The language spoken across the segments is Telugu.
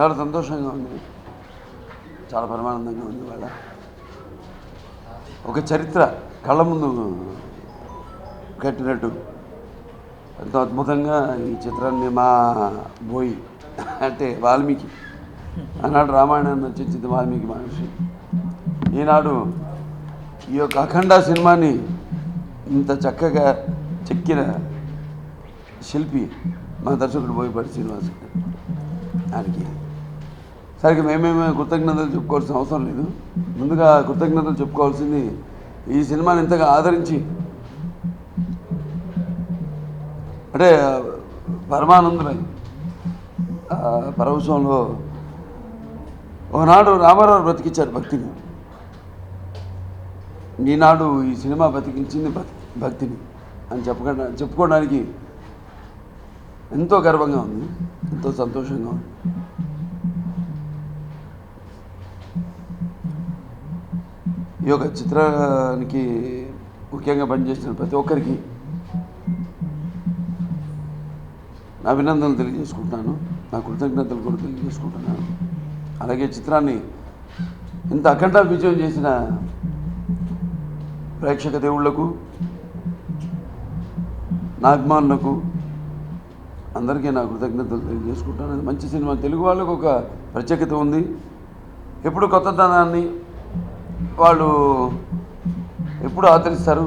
చాలా సంతోషంగా ఉంది, చాలా పరమానందంగా ఉంది. వాళ్ళ ఒక చరిత్ర కళ్ళ ముందు కట్టినట్టు ఎంతో అద్భుతంగా ఈ చిత్రాన్ని మా బోయి అంటే వాల్మీకి ఆనాడు రామాయణాన్ని రచించింది వాల్మీకి మహర్షి. ఈనాడు ఈ యొక్క అఖండ సినిమాని ఇంత చక్కగా చెక్కిన శిల్పి మా దర్శకుడు బోయపాటి శ్రీనివాస్. ఆయనకి సరిగ్గా మేమేమే కృతజ్ఞతలు చెప్పుకోవాల్సిన అవసరం లేదు. ముందుగా కృతజ్ఞతలు చెప్పుకోవాల్సింది ఈ సినిమాని ఇంతగా ఆదరించి, అంటే పరమానందమై పరవశంలో ఒకనాడు రామారావు బ్రతికించారు భక్తిని, ఈనాడు ఈ సినిమా బతికించింది భక్తిని అని చెప్పుకోవడానికి ఎంతో గర్వంగా ఉంది, ఎంతో సంతోషంగా ఉంది. ఈ యొక్క చిత్రానికి ముఖ్యంగా పనిచేసిన ప్రతి ఒక్కరికి నా అభినందనలు తెలియజేసుకుంటున్నాను, నా కృతజ్ఞతలు కూడా తెలియజేసుకుంటున్నాను. అలాగే చిత్రాన్ని ఇంత అఖండ విజయం చేసిన ప్రేక్షక దేవుళ్లకు, నా అభిమానులకు అందరికీ నా కృతజ్ఞతలు తెలియజేసుకుంటాను. అది మంచి సినిమా, తెలుగు వాళ్ళకు ఒక ప్రత్యేకత ఉంది. ఎప్పుడు కొత్తదనాన్ని వాళ్ళు ఎప్పుడు ఆదరిస్తారు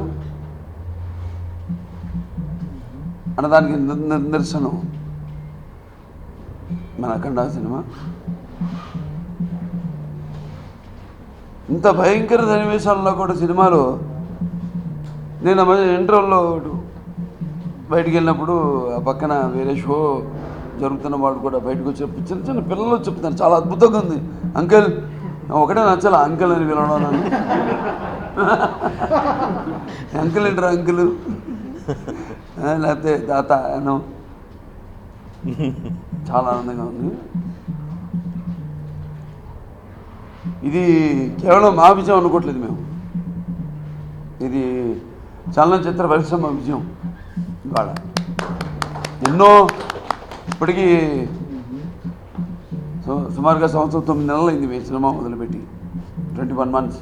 అన్నదానికి నిదర్శనం మన అఖండ సినిమా. ఇంత భయంకర సన్నివేశాల్లో కూడా సినిమాలో నేను ఇంటర్వ్యూలో బయటికి వెళ్ళినప్పుడు ఆ పక్కన వేరే షో జరుగుతున్న వాడు కూడా బయటకు వచ్చి చిన్న చిన్న పిల్లలు చెప్తున్నారు, చాలా అద్భుతంగా ఉంది అంకుల్. ఒకటే నచ్చాల అంకుల్ అని పిలవడం నన్ను. అంకుల్ ఏంటారు అంకులు, లేకపోతే తాత అను. చాలా ఆనందంగా ఉంది. ఇది కేవలం మా విజయం అనుకోవట్లేదు మేము, ఇది చలనచిత్ర పరిశ్రమ విజయం. ఇవాళ ఎన్నో ఇప్పటికీ సుమారుగా 9 నెలలు అయింది మీ సినిమా మొదలుపెట్టి, 21 months.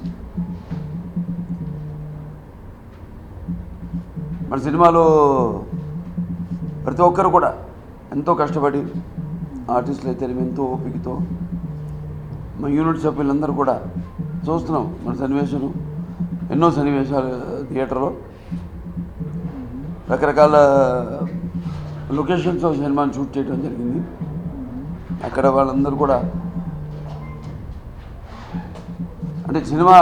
మన సినిమాలో ప్రతి ఒక్కరు కూడా ఎంతో కష్టపడి, ఆర్టిస్టులు అయితే ఎంతో ఓపికతో, మా యూనిట్ సభ్యులందరూ కూడా చూస్తున్నాం. మన సన్నివేశాలు, ఎన్నో సన్నివేశాలు థియేటర్లో రకరకాల లొకేషన్స్లో సినిమాని షూట్ చేయడం జరిగింది. అక్కడ వాళ్ళందరూ కూడా అంటే సినిమా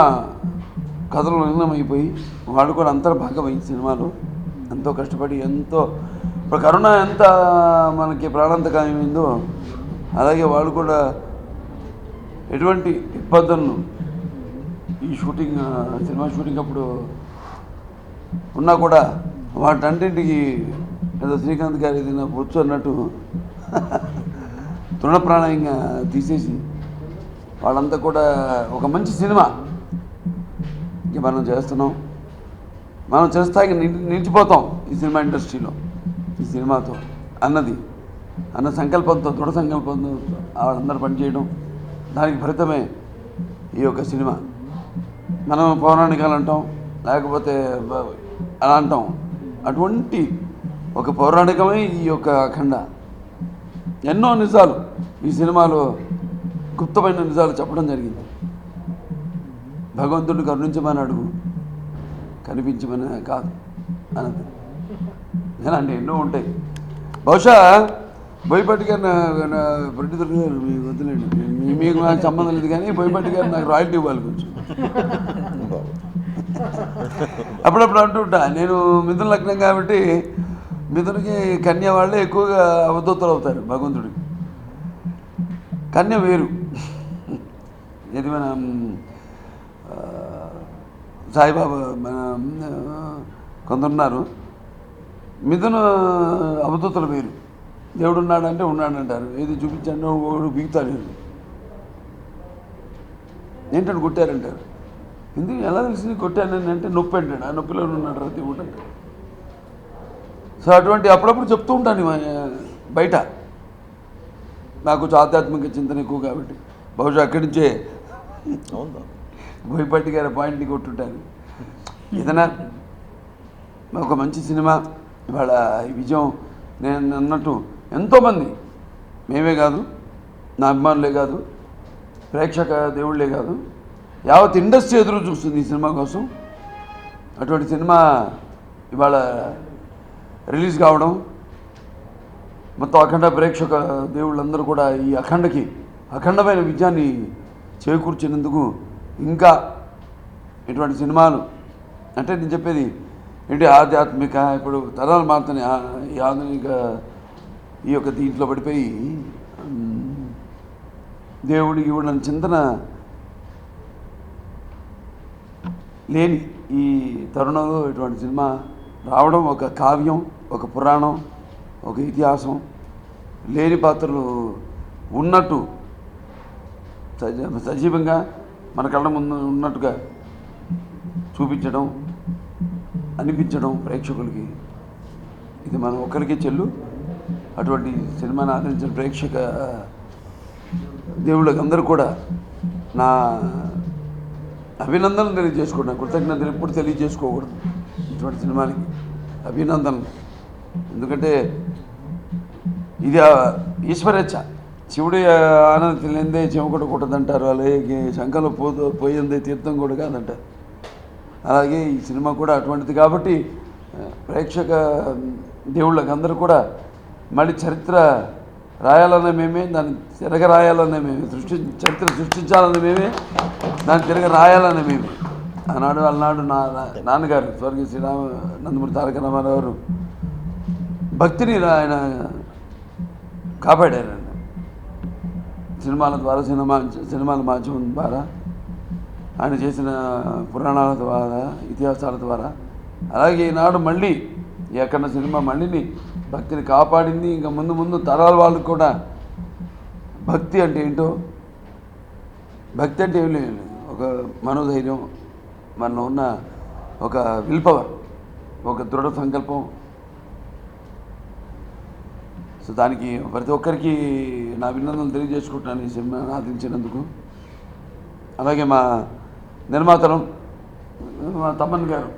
కథలు లీనమైపోయి వాళ్ళు కూడా అంతర్భాగమై సినిమాలో ఎంతో కష్టపడి, ఎంతో ఇప్పుడు కరోనా ఎంత మనకి ప్రాణాంతకమైందో అలాగే వాళ్ళు కూడా ఎటువంటి ఇబ్బందులను ఈ షూటింగ్ సినిమా షూటింగ్ అప్పుడు ఉన్నా కూడా వాటన్నింటికి ఏదో శ్రీకాంత్ గారు ఏదైనా వచ్చు అన్నట్టు తృణప్రాణంగా తీసేసి వాళ్ళంతా కూడా ఒక మంచి సినిమా ఇంక మనం చేస్తున్నాం, మనం చేస్తాకి నిలిచిపోతాం ఈ సినిమా ఇండస్ట్రీలో ఈ సినిమాతో అన్న సంకల్పంతో, దృఢ సంకల్పంతో వాళ్ళందరూ పనిచేయడం, దానికి ఫలితమే ఈ యొక్క సినిమా. మనం పౌరాణికాలు అంటాం, లేకపోతే అలా అంటాం, అటువంటి ఒక పౌరాణికమై ఈ యొక్క అఖండ ఎన్నో నిజాలు ఈ సినిమాలో గుప్తమైన నిజాలు చెప్పడం జరిగింది. భగవంతుడిని కరుణించమని అడుగు, కనిపించమని కాదు అన్నది. ఇలాంటి ఎన్నో ఉంటాయి. బహుశా బోయపాటి గారు నా ప్రొడ్యూసర్ గారు మీకు వద్దులేండి, మీకు నాకు సంబంధం లేదు, కానీ బోయపాటి గారు నాకు రాయల్టీ ఇవ్వాలి కొంచెం. అప్పుడప్పుడు అంటుంటా, నేను మిథున లగ్నం కాబట్టి మిథునికి కన్య వాళ్ళే ఎక్కువగా అవధూతలు అవుతారు భగవంతుడికి. కన్య వేరు, ఇది మన సాయిబాబా మన కొందరున్నారు. మిథున అవధూతలు వేరు, దేవుడు ఉన్నాడంటే ఉన్నాడంటారు, ఏది చూపించండి ఒకడు బిగుతారు, ఏంటంటే కొట్టారంటారు. ఎందుకు ఎలా తెలిసింది కొట్టానని అంటే నొప్పి అంటాడు, ఆ నొప్పిలో ఉన్నాడు రా దేవుడు అంటాడు. సో అటువంటి అప్పుడప్పుడు చెప్తూ ఉంటాను బయట. నాకు ఆధ్యాత్మిక చింతన ఎక్కువ కాబట్టి బహుశా అక్కడి నుంచే బోయపాటి గారి పాయింట్ని కొట్టుంటాను. ఏదైనా ఒక మంచి సినిమా ఇవాళ ఈ విజయం నేను అన్నట్టు ఎంతోమంది, మేమే కాదు, నా అభిమానులే కాదు, ప్రేక్షక దేవుళ్ళే కాదు, యావత్ ఇండస్ట్రీ ఎదురు చూస్తుంది ఈ సినిమా కోసం. అటువంటి సినిమా ఇవాళ రిలీజ్ కావడం, మొత్తం అఖండ ప్రేక్షక దేవుళ్ళందరూ కూడా ఈ అఖండమైన విజయాన్ని చేకూర్చినందుకు, ఇంకా ఇటువంటి సినిమాలు అంటే నేను చెప్పేది ఏంటి, ఆధ్యాత్మిక ఇప్పుడు తరాలు మారుతున్నాయి. ఈ ఆధునిక ఈ యొక్క దీంట్లో పడిపోయి దేవుడికి ఇవ్వడం చింతన లేని ఈ తరుణంలో ఇటువంటి సినిమా రావడం, ఒక కావ్యం, ఒక పురాణం, ఒక ఇతిహాసం, లేని పాత్రలు ఉన్నట్టు సజీవంగా మన కళ్ళ ముందు ఉన్నట్టుగా చూపించడం, అనిపించడం ప్రేక్షకులకి, ఇది మనం ఒక్కరికే చెల్లు. అటువంటి సినిమాని ఆదరించిన ప్రేక్షక దేవుళ్ళకి అందరూ కూడా నా అభినందనలు తెలియజేసుకుంటాను. కృతజ్ఞతలు ఎప్పుడు తెలియజేసుకోకూడదు ఇటువంటి సినిమానికి అభినందనలు. ఎందుకంటే ఇది ఈశ్వరేచ్ఛ. శివుడి ఆనందం తెలియందే చెమకొడ కొట్టదంటారు, అలాగే శంఖంలో పోయిందే తీర్థం కూడా కాదంటారు. అలాగే ఈ సినిమా కూడా అటువంటిది. కాబట్టి ప్రేక్షక దేవుళ్ళకి అందరూ కూడా మళ్ళీ చరిత్ర రాయాలనే మేమే, దాన్ని తిరగ రాయాలనే మేమే, చరిత్ర సృష్టించాలనే మేమే, దాన్ని తిరగ రాయాలనే మేమే. అలనాడు నా నాన్నగారు స్వర్గీయ నందమూరి తారక రామారావు గారు భక్తిని ఆయన కాపాడారండి. సినిమాల ద్వారా, సినిమాల మాధ్యమం ద్వారా, ఆయన చేసిన పురాణాల ద్వారా, ఇతిహాసాల ద్వారా. అలాగే ఈనాడు మళ్ళీ ఎక్కడ సినిమా మళ్ళీని భక్తిని కాపాడింది. ఇంకా ముందు తరాల వాళ్ళకు కూడా భక్తి అంటే ఏంటో, భక్తి అంటే ఏం లేదు, ఒక మనోధైర్యం, మనలో ఉన్న ఒక విల్ పవర్, ఒక దృఢ సంకల్పం. సో దానికి ప్రతి ఒక్కరికి నా అభినందనలు తెలియజేసుకుంటున్నాను ఈ సినిమాను ఆదరించినందుకు. అలాగే మా నిర్మాతలు, మా తమ్మన్ గారు,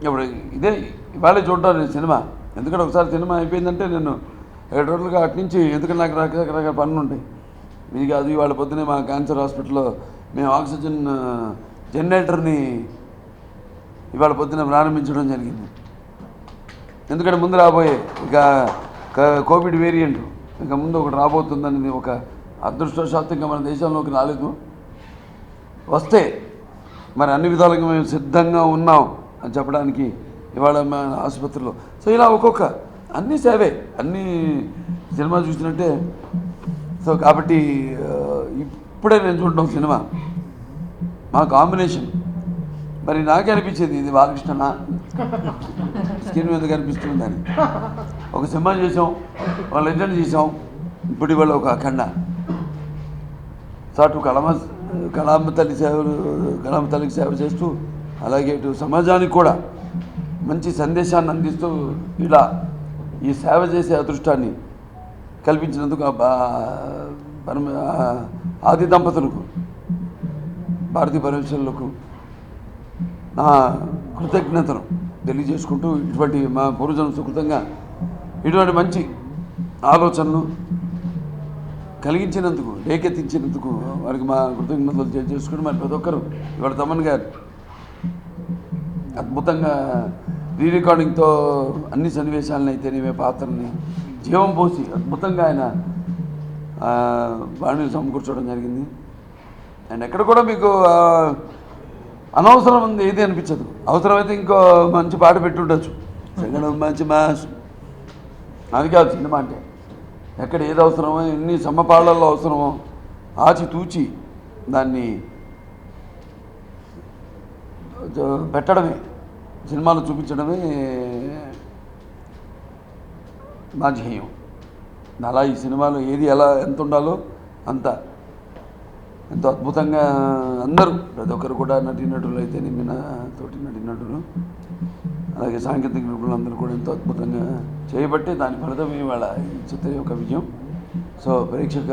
ఇప్పుడు ఇదే ఇవాళే చూడటం నేను సినిమా. ఎందుకంటే ఒకసారి సినిమా అయిపోయిందంటే నేను 7 రోజులుగా అటు నుంచి, ఎందుకంటే నాకు రకరకాల పనులు ఉంటాయి. ఇది కాదు, ఇవాళ పొద్దునే మా క్యాన్సర్ హాస్పిటల్లో మేము ఆక్సిజన్ జనరేటర్ని ఇవాళ పొద్దున ప్రారంభించడం జరిగింది. ఎందుకంటే ముందు రాబోయే ఇక కోవిడ్ వేరియంట్ ఇంకా ముందు ఒకటి రాబోతుందని ఒక అదృష్టవశాత్తు ఇంకా మన దేశంలోకి రాలేదు. వస్తే మరి అన్ని విధాలుగా మేము సిద్ధంగా ఉన్నాం అని చెప్పడానికి ఇవాళ మా ఆసుపత్రిలో. సో ఇలా ఒక్కొక్క అన్నీ సేవే, అన్నీ సినిమా చూసినట్టే. సో కాబట్టి ఇప్పుడే నేను చూడడం సినిమా మా కాంబినేషన్. మరి నాకే అనిపించేది ఇది బాలకృష్ణ స్క్రీన్ మీద కనిపిస్తుందని. ఒక సినిమా చేసాం, ఒక లెజెండ్ చేసాం, ఇప్పుడు ఇవాళ ఒక అఖండ. సో అటు కళామ తల్లికి సేవ చేస్తూ, అలాగే ఇటు సమాజానికి కూడా మంచి సందేశాన్ని అందిస్తూ ఇలా ఈ సేవ చేసే అదృష్టాన్ని కల్పించినందుకు ఆది దంపతులకు, భారతీ పరమేశ్వరులకు నా కృతజ్ఞతను తెలియజేసుకుంటూ, ఇటువంటి మా పూర్వజన్మ సుకృతంగా ఇటువంటి మంచి ఆలోచనలు కలిగించినందుకు, రేకెత్తించినందుకు వారికి మా కృతజ్ఞతలు తెలియజేసుకుని, మరి ప్రతి ఒక్కరు ఇవాళ తమ్మన్ గారు అద్భుతంగా రికార్డింగ్తో అన్ని సన్నివేశాలను అయితేనేమే పాత్రల్ని జీవం పోసి అద్భుతంగా ఆయన వాడిని సమకూర్చడం జరిగింది. అండ్ ఎక్కడ కూడా మీకు అనవసరం ఉంది ఏది అనిపించదు. అవసరమైతే ఇంకో మంచి పాట పెట్టుండొచ్చు, మంచి మాస్, అది కాదు సినిమా అంటే. ఎక్కడ ఏది అవసరమో, ఎన్ని సమపాళ్ళల్లో అవసరమో ఆచితూచి దాన్ని పెట్టడమే, సినిమాలు చూపించడమే మా ధ్యేయం. అలా ఈ సినిమాలో ఏది ఎలా ఎంత ఉండాలో అంత ఎంతో అద్భుతంగా అందరూ ప్రతి ఒక్కరు కూడా నటీనటులు అయితే తోటి నటీనటులు, అలాగే సాంకేతిక నిపుణులు అందరూ కూడా ఎంతో అద్భుతంగా చేయబట్టి దాని ఫలితం ఇవాళ ఈ చిత్ర యొక్క విజయం. సో ప్రేక్షక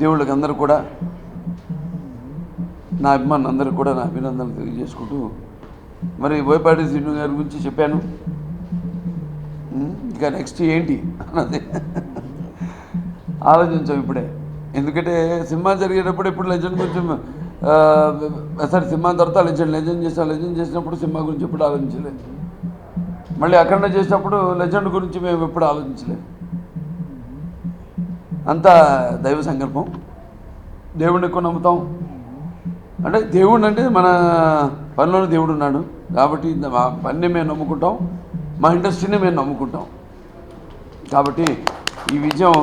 దేవుళ్ళకి అందరూ కూడా నా అభిమానులు అందరూ కూడా నా అభినందనలు తెలియజేసుకుంటూ మరి బోయపాటి శ్రీను గారి గురించి చెప్పాను. ఇంకా నెక్స్ట్ ఏంటి అన్నది ఆలోచించాం ఇప్పుడే. ఎందుకంటే సినిమా జరిగేటప్పుడు ఇప్పుడు లెజెండ్ గురించి సరే సినిమా తర్వాత లెజెండ్ చేసినప్పుడు సినిమా గురించి ఎప్పుడు ఆలోచించలేదు. మళ్ళీ అఖండ చేసినప్పుడు లెజెండ్ గురించి మేము ఎప్పుడు ఆలోచించలేదు. అంతా దైవ సంకల్పం. దేవుడిని ఎక్కువ నమ్ముతాం. అంటే దేవుడు అంటే మన పనిలోనే దేవుడు ఉన్నాడు కాబట్టి మా పనిని మేము నమ్ముకుంటాం, మా ఇండస్ట్రీని మేము నమ్ముకుంటాం. కాబట్టి ఈ విజయం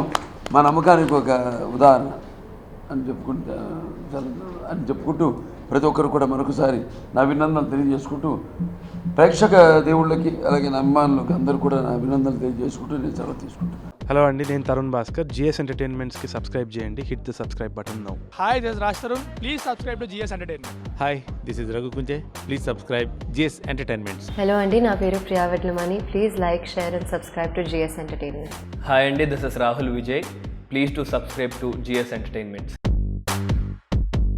మా నమ్మకానికి ఒక ఉదాహరణ అని చెప్పుకుంటూ ప్రతి ఒక్కరు కూడా మరొకసారి నా అభినందనలు తెలియజేసుకుంటూ ప్రేక్షక దేవుళ్ళకి అలాగే నా అభిమానులకి అందరూ కూడా నా అభినందనలు తెలియజేసుకుంటూ నేను సెలవు తీసుకుంటాను. హలో అండి, నేను తరుణ్ భాస్కర్. జిఎస్ ఎంటర్టైన్మెంట్స్కి సబ్స్క్రైబ్ చేయండి. Hit the subscribe button now. Hi, this is Raj Tarun. Please subscribe to GS Entertainment. Hi, this is Raghu Kunje. Please subscribe GS Entertainments. Hello అండి, నా పేరు Priya Vetlamani. Please like, share and subscribe to GS entertainment. Hi Andy, this is Rahul Vijay. Please do subscribe to GS Entertainments.